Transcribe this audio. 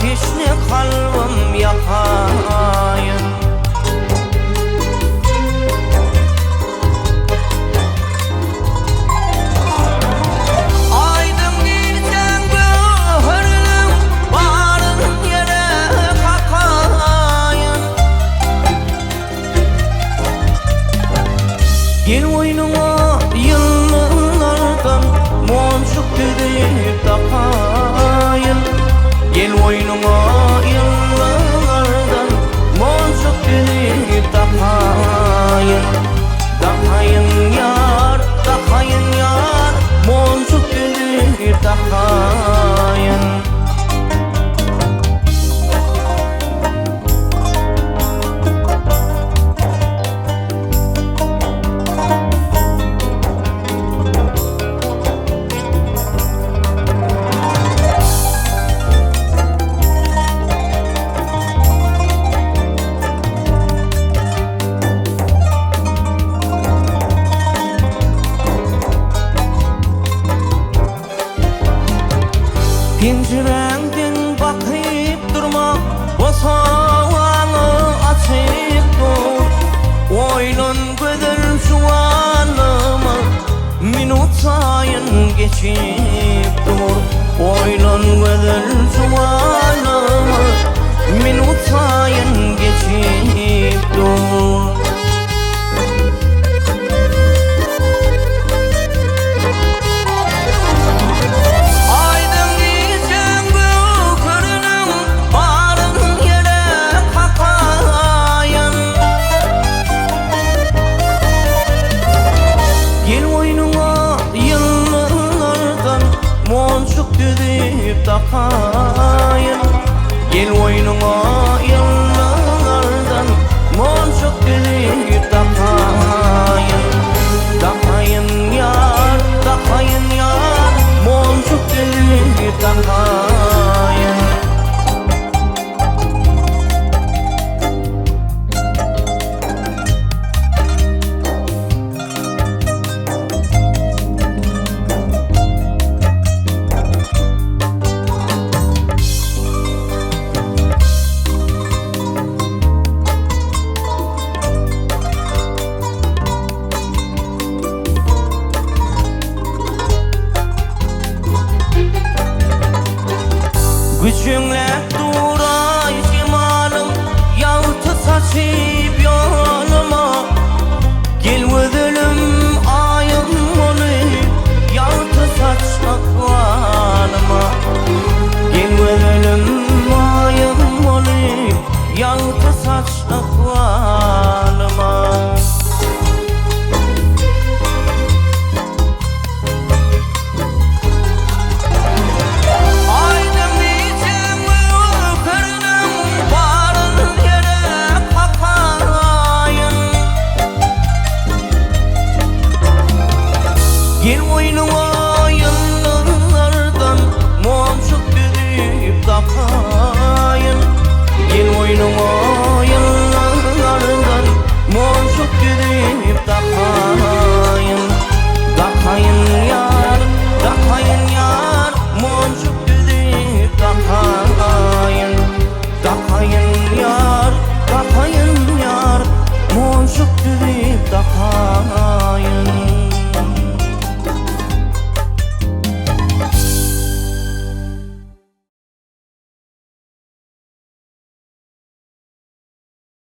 teşne kalbim yakayın. Aydın gecen böğürlüm barın yere kakayın. Gel oyunuma yıllardan moncuk düdüğüp takayın. Gel oyunuma yıllardan moncuk düdüğüp takayın. Takayın yar, takayın yar, moncuk düdüğüp takayın. Pencerenden bakıp durma, o savanı açıp dur. Oylun güzel şu anımı, minut sayın geçip dur. Oylun güzel şu anımı, minut sayın geçip dur. Takayın. Gel oyunuma yıllardan moncuk düdüğüp takayın. Takayın yar, takayın yar, moncuk düdüğüp takayın. Gücünle duray cemalım, yaltı saçı